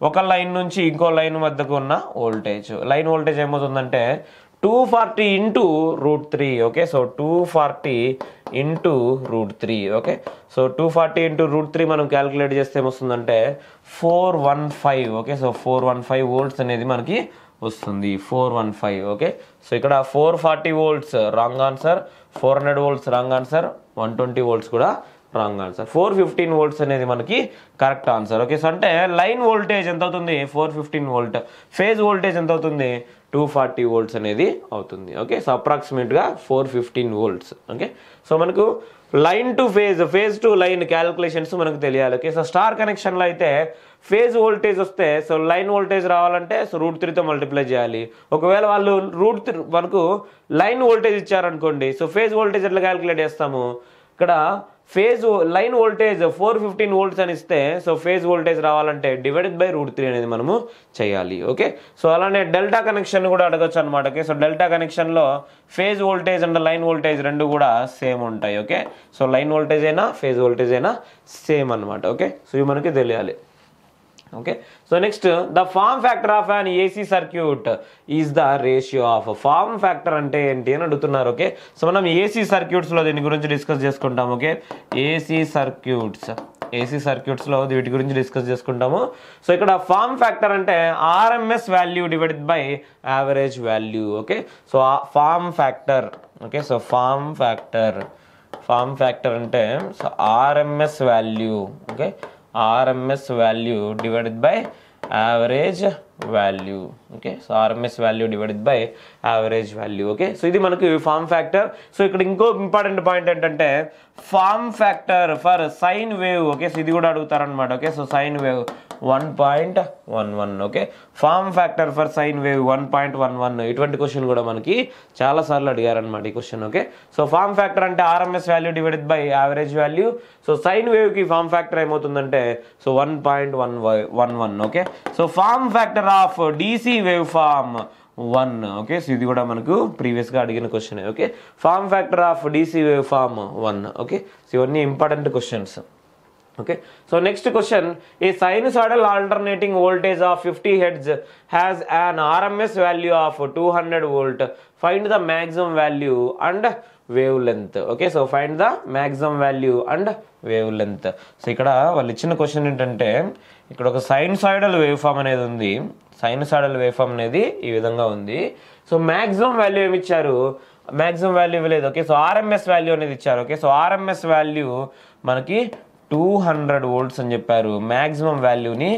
ఒక లైన్ నుంచి ఇంకో లైన్ మధ్యకు ఉన్న వోల్టేజ్. లైన్ వోల్టేజ్ ఏమవుతుందంటే 240 into √3. Okay, so 240 into √3. Okay, so 240 into √3 మనం క్యాలిక్యులేట్ చేస్తే ఏమొస్తుందంటే 415. ఓకే, సో 415 volts అనేది మనకి వస్తుంది. 415. ఓకే, సో ఇక్కడ 440 volts wrong answer, 400 volts wrong answer, 120 volts కూడా రాంగ్ ఆన్సర్. 415 volts అనేది మనకి కరెక్ట్ ఆన్సర్. ఓకే, సో అంటే లైన్ వోల్టేజ్ ఎంత అవుతుంది? 415 volt. ఫేజ్ వోల్టేజ్ ఎంత అవుతుంది? 240 volts అనేది అవుతుంది. ఓకే, సో అప్రాక్సిమేట్గా 415 volts. ఓకే, సో మనకు line to phase to line calculations మనకు తెలియాలి. ఓకే, సో స్టార్ కనెక్షన్లో అయితే ఫేజ్ వోల్టేజ్ వస్తే సో లైన్ వోల్టేజ్ రావాలంటే సో √3తో మల్టిప్లై చేయాలి. ఒకవేళ వాళ్ళు మనకు లైన్ వోల్టేజ్ ఇచ్చారనుకోండి, సో ఫేజ్ వోల్టేజ్ ఎట్లా క్యాలిక్యులేట్ చేస్తాము, ఇక్కడ లైన్ వోల్టేజ్ 415 volts అని ఇస్తే సో ఫేజ్ వోల్టేజ్ రావాలంటే /√3 అనేది మనము చేయాలి. ఓకే, సో అలానే డెల్టా కనెక్షన్ కూడా అడగచ్చు అనమాట. ఓకే, సో డెల్టా కనెక్షన్లో phase voltage and line voltage రెండు కూడా సేమ్ ఉంటాయి. ఓకే, సో లైన్ వోల్టేజ్ అయినా ఫేజ్ వోల్టేజ్ అయినా సేమ్ అనమాట. ఓకే, సో ఇవి మనకి తెలియాలి. Okay, so next the form factor of an AC circuit is the ratio of. Form factor అంటే ఏంటి అని అడుగుతున్నారు. ఓకే, సో మనం ఏసీ సర్క్యూట్స్లో దీని గురించి డిస్కస్ చేసుకుంటాం. ఓకే, ఏసీ సర్క్యూట్స్లో వీటి గురించి డిస్కస్ చేసుకుంటాము. సో ఇక్కడ ఫార్మ్ ఫ్యాక్టర్ అంటే RMS value divided by average value. Okay, so form factor. Okay, so form factor అంటే so RMS value. Okay, RMS value divided by average value. Okay, so RMS value divided by average value. Okay, so ఇది మనకి ఫార్మ్ ఫ్యాక్టర్. సో ఇక్కడ ఇంకో ఇంపార్టెంట్ పాయింట్ ఏంటంటే form factor for sine wave. Okay, so ఇది కూడా అడుగుతారనమాట. Okay, so sine wave 1.11. Okay, form factor for sine wave 1.11. ఇటువంటి క్వశ్చన్ కూడా మనకి చాలా సార్లు అడిగారనమాట ఈ question. Okay, so form factor అంటే RMS value divided by average value. So sine wave కి ఫార్మ్ ఫ్యాక్టర్ ఏమవుతుందంటే so 1.11. Okay, so form factor of DC wave form 1. Okay, so ఇది కూడా మనకు ప్రీవియస్ గా అడిగిన question. Okay, form factor of DC wave form 1. Okay, so ఇవన్నీ important questions. Okay, so next question, a sinusoidal alternating voltage of 50 Hz has an RMS value of 200 volt. Find the maximum value and wavelength. Okay, so find the maximum value and wavelength. So ఇక్కడ వాళ్ళు ఇచ్చిన క్వశ్చన్ ఏంటంటే ఇక్కడ ఒక సైనుసాయిడల్ వేవ్ ఫామ్ అనేది ఉంది. సైనుసాయిడల్ వేవ్ ఫామ్ అనేది ఈ విధంగా ఉంది. సో మాక్సిమం వాల్యూ ఏమి ఇచ్చారు, మాక్సిమం వాల్యూ ఇవ్వలేదు. ఓకే, సో ఆర్ఎంఎస్ వాల్యూ అనేది ఇచ్చారు. ఓకే, సో ఆర్ఎంఎస్ వాల్యూ మనకి 200 volts అని చెప్పారు. మ్యాక్సిమం వాల్యూని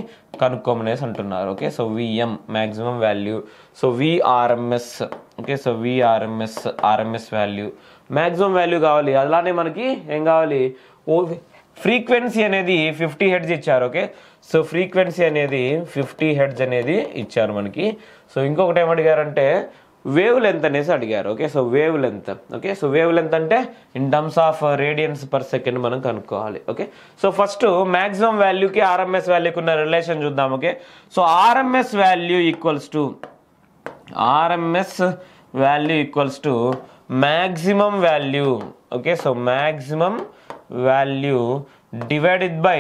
కనుక్కోమనేసి అంటున్నారు. Okay, so V M maximum value, so V RMS. Okay, so RMS value maximum value కావాలి. అలానే మనకి ఏం కావాలి, ఫ్రీక్వెన్సీ అనేది 50 Hz ఇచ్చారు. ఓకే, సో ఫ్రీక్వెన్సీ అనేది 50 Hz అనేది ఇచ్చారు మనకి. సో ఇంకొకటి ఏమడిగారంటే వేవ్ లెంత్ అనేసి అడిగారు. Okay, so wave length. Okay, so wave length అంటే in terms of radians per second మనం కనుక్కోవాలి. ఓకే, సో ఫస్ట్ మాక్సిమం వాల్యూకి ఆర్ఎంఎస్ వాల్యూకి ఉన్న రిలేషన్ చూద్దాం. Okay, so RMS value equals to maximum value. Okay, so maximum value divided by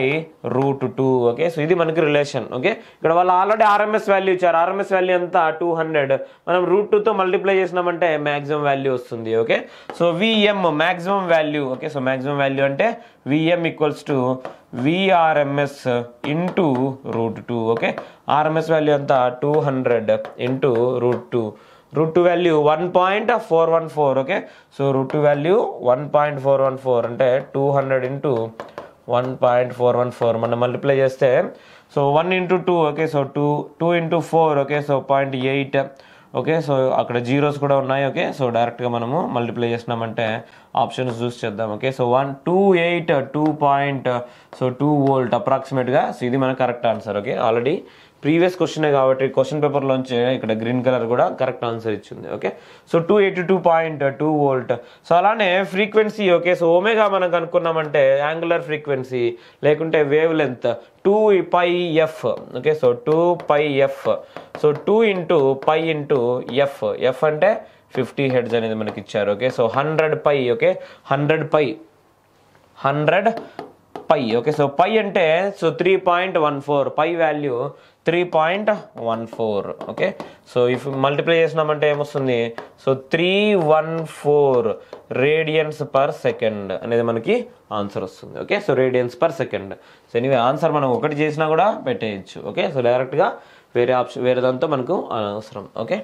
√2. Okay, so ఇది మనకి రిలేషన్. ఓకే, ఇక్కడ వాళ్ళు ఆల్రెడీ ఆర్ఎంఎస్ వాల్యూ ఇచ్చారు. ఆర్ఎంఎస్ వాల్యూ అంతా 200, మనం √2తో మల్టిప్లై చేసినామంటే మాక్సిమం వాల్యూ వస్తుంది. Okay, so VM maximum value. Okay, so maximum value అంటే VM equals to VRMS into √2. Okay, RMS value అంతా 200 into √2 value 1.414. Okay, so √2 value 1.414 అంటే 200 ఇంటూ 1.414 మనం మల్టిప్లై చేస్తే so 1 into 2. Okay, so 2 into 4. Okay, so 0.8. Okay, so అక్కడ జీరోస్ కూడా ఉన్నాయి. ఓకే, సో డైరెక్ట్గా మనము మల్టిప్లై చేసినామంటే ఆప్షన్స్ చూస్ చేద్దాం. ఓకే, సో 2 volt అప్రాక్సిమేట్గా. సో ఇది మన correct answer. Okay, already previous క్వశ్చనే కాబట్టి క్వశ్చన్ పేపర్లోంచి ఇక్కడ గ్రీన్ కలర్ కూడా కరెక్ట్ ఆన్సర్ ఇచ్చింది. Okay, so 282.2 volt. సో అలానే ఫ్రీక్వెన్సీ. ఓకే, సో ఒమేగా మనం కనుక్కున్నామంటే యాంగులర్ ఫ్రీక్వెన్సీ లేకుంటే wave length 2πf. Okay, so 2πf. So 2 into π into f అంటే 50 Hz అనేది మనకి ఇచ్చారు. Okay, so 100π. Okay, 100π. Okay, so pi అంటే so 3.14, pi value 3.14. Okay, so if multiply చేసినామంటే ఏమొస్తుంది, సో 314 రేడియన్స్ పర్ సెకండ్ అనేది మనకి ఆన్సర్ వస్తుంది. Okay, so radians per second. So anyway answer మనం ఒకటి చేసినా కూడా పెట్టేయచ్చు. ఓకే, సో డైరెక్ట్గా వేరే దాంతో మనకు అవసరం. Okay,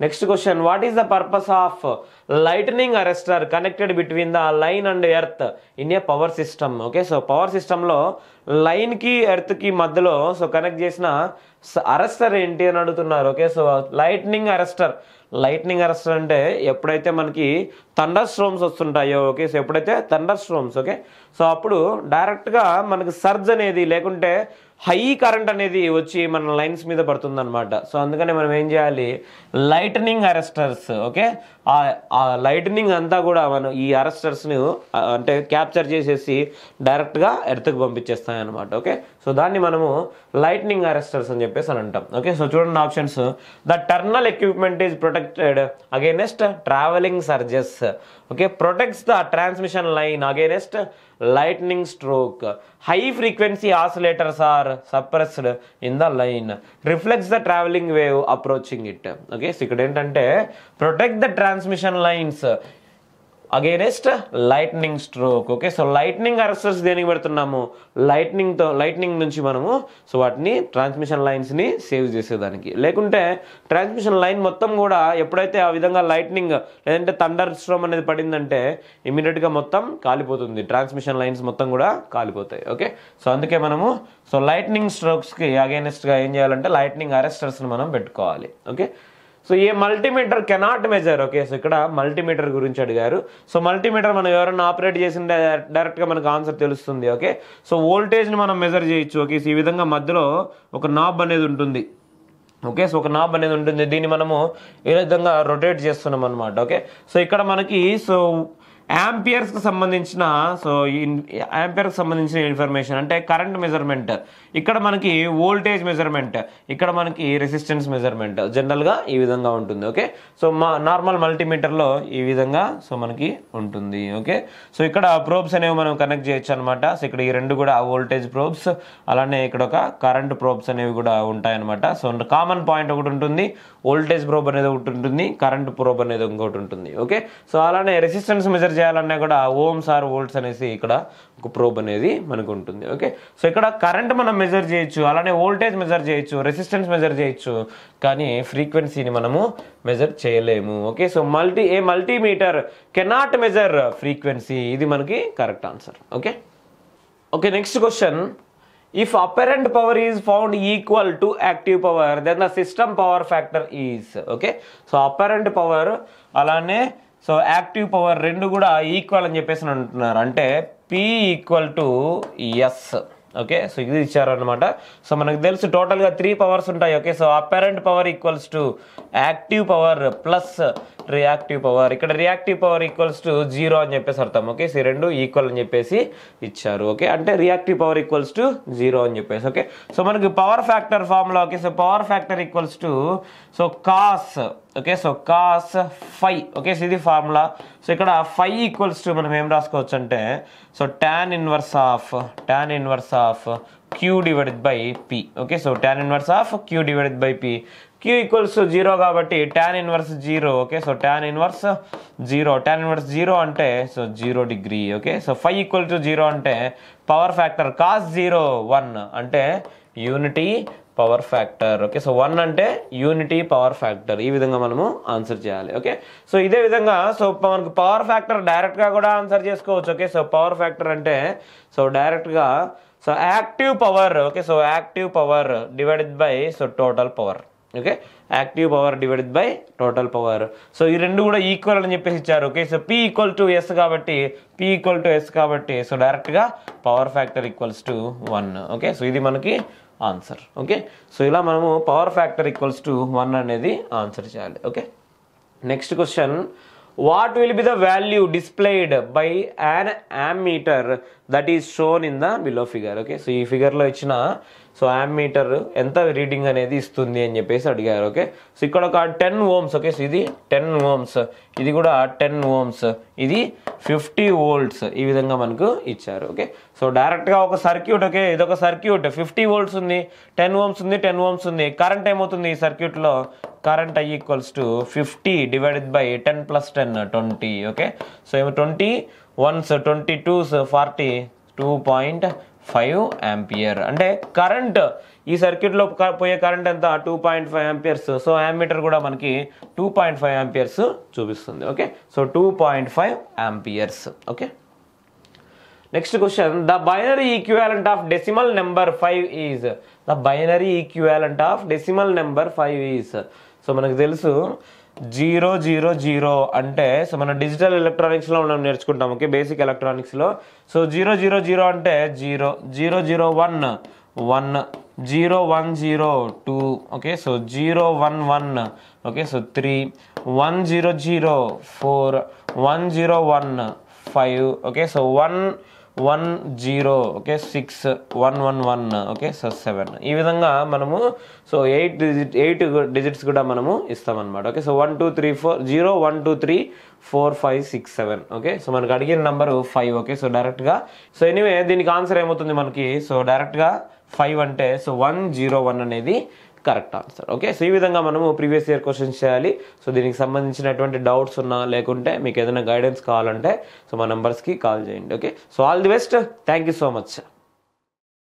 next question, what is the purpose of lightening arrester connected between the line and earth in a power system? Okay, so power సిస్టంలో లైన్కి ఎర్త్కి మధ్యలో సో కనెక్ట్ చేసిన అరెస్టర్ ఏంటి అని అడుగుతున్నారు. ఓకే, సో లైట్నింగ్ అరెస్టర్ అంటే ఎప్పుడైతే మనకి థండర్ స్ట్రోమ్స్ వస్తుంటాయో, ఓకే, సో ఎప్పుడైతే థండర్ స్ట్రోమ్స్, ఓకే, సో అప్పుడు డైరెక్ట్గా మనకు సర్జ్ అనేది లేకుంటే హై కరెంట్ అనేది వచ్చి మన లైన్స్ మీద పడుతుంది అనమాట. సో అందుకని మనం ఏం చేయాలి, లైటనింగ్ అరెస్టర్స్, ఓకే, ఆ లైటనింగ్ అంతా కూడా మనం ఈ అరెస్టర్స్ని అంటే క్యాప్చర్ చేసేసి డైరెక్ట్గా ఎర్త్కి పంపించేస్తాయి అనమాట. ఓకే, సో దాన్ని మనము లైటనింగ్ అరెస్టర్స్ అని చెప్పేసి అని అంటాం. ఓకే, సో చూడండి options. The terminal equipment is protected against travelling surges, okay, protects the transmission line against lightning stroke. High frequency oscillators are suppressed in the line, reflects the traveling wave approaching it. Okay, so ikkada entante protect the transmission lines against lightning stroke. Okay, so lightning arresters దేనికి పెడుతున్నాము, లైట్నింగ్ నుంచి మనము సో వాటిని ట్రాన్స్మిషన్ లైన్స్ని సేవ్ చేసేదానికి. లేకుంటే ట్రాన్స్మిషన్ లైన్ మొత్తం కూడా ఎప్పుడైతే ఆ విధంగా లైట్నింగ్ లేదంటే థండర్ స్ట్రోమ్ అనేది పడిందంటే ఇమీడియట్గా మొత్తం కాలిపోతుంది, ట్రాన్స్మిషన్ లైన్స్ మొత్తం కూడా కాలిపోతాయి. ఓకే, సో అందుకే మనము సో లైట్నింగ్ స్ట్రోక్స్కి అగైనెస్ట్గా ఏం చేయాలంటే లైట్నింగ్ అరెస్టర్స్ని మనం పెట్టుకోవాలి. Okay, so a multimeter cannot measure. Okay, so ఇక్కడ మల్టీమీటర్ గురించి అడిగారు. సో మల్టీమీటర్ మనం ఎవరైనా ఆపరేట్ చేసింటే డైరెక్ట్గా మనకు ఆన్సర్ తెలుస్తుంది. ఓకే, సో వోల్టేజ్ని మనం మెజర్ చేయొచ్చు. ఓకే, సో ఈ విధంగా మధ్యలో ఒక నాబ్ అనేది ఉంటుంది. ఓకే, సో ఒక నాబ్ అనేది ఉంటుంది, దీన్ని మనము ఏ విధంగా రొటేట్ చేస్తున్నాం అనమాట. ఓకే, సో ఇక్కడ మనకి సో యాంపియర్స్కి సంబంధించిన ఇన్ఫర్మేషన్ అంటే కరెంట్ మెజర్మెంట్, ఇక్కడ మనకి వోల్టేజ్ మెజర్మెంట్, ఇక్కడ మనకి రెసిస్టెన్స్ మెజర్మెంట్ జనరల్గా ఈ విధంగా ఉంటుంది. ఓకే, సో నార్మల్ మల్టీమీటర్లో ఈ విధంగా సో మనకి ఉంటుంది. ఓకే, సో ఇక్కడ ప్రోబ్స్ అనేవి మనం కనెక్ట్ చేయొచ్చు అనమాట. సో ఇక్కడ ఈ రెండు కూడా వోల్టేజ్ ప్రోబ్స్, అలానే ఇక్కడ ఒక కరెంట్ ప్రోబ్స్ అనేవి కూడా ఉంటాయన్నమాట. సో కామన్ పాయింట్ ఒకటి ఉంటుంది, వోల్టేజ్ ప్రోబ్ అనేది ఒకటి ఉంటుంది, కరెంట్ ప్రోబ్ అనేది ఇంకోటి ఉంటుంది. ఓకే, సో అలానే రెసిస్టెన్స్ మెజర్ చేయాలన్నా కూడా ఓమ్స్ ఆర్ వోల్ట్స్ అనేసి ఇక్కడ ఒక ప్రోబ్ అనేది మనకు ఉంటుంది. ఓకే, సో ఇక్కడ కరెంట్ మనం మెజర్ చేయొచ్చు, అలానే వోల్టేజ్ మెజర్ చేయొచ్చు, రెసిస్టెన్స్ మెజర్ చేయొచ్చు, కానీ ఫ్రీక్వెన్సీని మనము మెజర్ చేయలేము. Okay, so multimeter cannot measure frequency, ఇది మనకి correct answer. Okay, okay, next question. If apparent power is found equal to active power, then the system power factor is. Okay, so apparent power అలానే సో యాక్టివ్ పవర్ రెండు కూడా ఈక్వల్ అని చెప్పేసి అంటున్నారు, అంటే P equal to S. Okay, so ఇది ఇచ్చారనమాట. సో మనకు తెలుసు టోటల్గా 3 పవర్స్ ఉంటాయి. Okay, so apparent power equals to active power plus reactive power, ఇక్కడ రియాక్టివ్ పవర్ ఈక్వల్స్ టు 0 అని చెప్పేసి అర్థం. ఓకే, సో రెండు ఈక్వల్ అని చెప్పేసి ఇచ్చారు. ఓకే, అంటే రియాక్టివ్ పవర్ ఈక్వల్స్ టు 0 అని చెప్పేసి. ఓకే, సో మనకి power factor formula. Okay, so power factor equals to so cos. Okay, so cos phi. Okay, so ఇది ఫార్ములా. సో ఇక్కడ ఫై ఈక్వల్స్ టు మనం ఏం రాసుకోవచ్చు అంటే so tan inverse of Q divided by P. Okay, so tan inverse of Q divided by P. Q equals 0 కాబట్టి tan inverse 0. Okay, so tan inverse 0 అంటే so 0 degree. Okay, so phi equal to 0 అంటే పవర్ ఫ్యాక్టర్ కాస్ 0 1 అంటే unity power factor. Okay, so 1 అంటే యూనిటీ పవర్ ఫ్యాక్టర్. ఈ విధంగా మనము ఆన్సర్ చేయాలి. ఓకే, సో ఇదే విధంగా సో మనకు పవర్ ఫ్యాక్టర్ డైరెక్ట్గా కూడా ఆన్సర్ చేసుకోవచ్చు. ఓకే, సో పవర్ ఫ్యాక్టర్ అంటే సో డైరెక్ట్గా so active power. Okay, so active power divided by so total power. Okay, active power divided by total power. So ఈ రెండు కూడా ఈక్వల్ అని చెప్పేసి ఇచ్చారు. Okay, so P equal to S కాబట్టి సో డైరెక్ట్గా power factor equals to 1. Okay, so ఇది మనకి ఆన్సర్. ఓకే, సో ఇలా మనము పవర్ ఫ్యాక్టర్ ఈక్వల్స్ టు 1 అనేది ఆన్సర్ చేయాలి. Okay, next question. What will be the value displayed by an ammeter that is shown in the below figure. Okay, so ఈ ఫిగర్లో ఇచ్చిన సో యామ్మీటర్ ఎంత రీడింగ్ అనేది ఇస్తుంది అని చెప్పేసి అడిగారు. ఓకే, సో ఇక్కడ ఒక 10 ohms. ఓకే, సో ఇది 10 ohms, ఇది కూడా 10 ohms, ఇది 50 volts. ఈ విధంగా మనకు ఇచ్చారు. ఓకే, సో డైరెక్ట్గా ఒక సర్క్యూట్. ఓకే, ఇది ఒక సర్క్యూట్, 50 volts ఉంది, 10 ohms ఉంది, 10 ohms ఉంది. కరెంట్ ఏమవుతుంది ఈ సర్క్యూట్లో, current I equals to 50 divided by 10 + 10 20. Okay, so ఏమో 20 1s 22s 40 2.5 ఆంపియర్. అంటే కరెంట్ ఈ సర్క్యూట్లో పోయే కరెంట్ ఎంత 2.5 ఆంపియర్స్. సో యామ్మీటర్ కూడా మనకి 2.5 ఆంపియర్స్ చూపిస్తుంది. Okay, so 2.5 amperes. Okay, next question. The binary equivalent of decimal number 5 is. The binary equivalent of decimal number 5 is. So మనకు తెలుసు 000 అంటే సో మన డిజిటల్ ఎలక్ట్రానిక్స్లో మనం నేర్చుకుంటాం. Okay, basic ఎలక్ట్రానిక్స్లో. సో 000 అంటే 0, 001 1, 010 2, okay. So 011, okay. So 3, 100 4, 101 5, okay. So 110, okay. 6, 111, okay. So 7. ఈ విధంగా మనము సో 8 డిజిట్స్ కూడా మనము ఇస్తామన్నమాట. Okay, so 1 2 3 4 0 1 2 3 4 5 6 7, okay. సో మనకు అడిగిన నెంబర్ 5, ఓకే. సో డైరెక్ట్గా సో ఎనీవే దీనికి ఆన్సర్ ఏమవుతుంది మనకి? సో డైరెక్ట్గా 5 అంటే సో 101 అనేది కరెక్ట్ ఆన్సర్. ఓకే, సో ఈ విధంగా మనము ప్రీవియస్ ఇయర్ క్వశ్చన్స్ చేయాలి. సో దీనికి సంబంధించినటువంటి డౌట్స్ ఉన్నా లేకుంటే మీకు ఏదైనా గైడెన్స్ కావాలంటే సో మా నెంబర్స్కి కాల్ చేయండి. Okay, so all the best. Thank you so much.